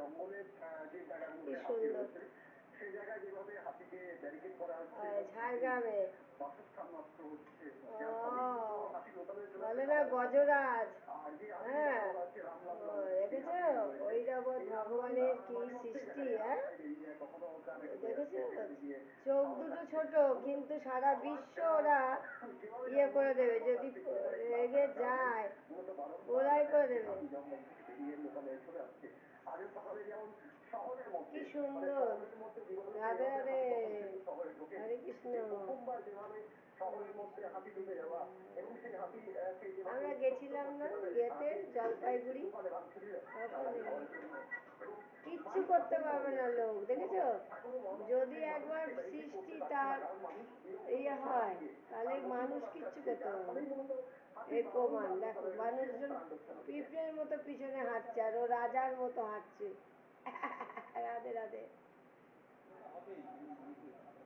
কি সুন্দর। ঝাড়গ্রামে বলে না গজরাজ। হ্যাঁ, দেখেছো ঐরাবত ভগবানের কি সৃষ্টি। হ্যাঁ, দেখেছো, চোখ দুটো ছোট কিন্তু সারা বিশ্ব ওরা ইয়ে করে দেবে, যদি রেগে যায় গোলাই করে দেবে। কি সুন্দর। রাধে রাধে, হরে কৃষ্ণ। আমরা গেছিলাম না ইয়েতে জলপাইগুড়ি, তখন কিচ্ছু করতে পারবে না লোক, দেখেছো? যদি একবার সৃষ্টি তার ইয়ে হয় তাহলে মানুষ কিচ্ছু করতে পারবে না। এর প্রমাণ দেখো, মানুষজন পিঁপড়ের মতো পিছনে হাঁটছে আর ও রাজার মতো হাঁটছে।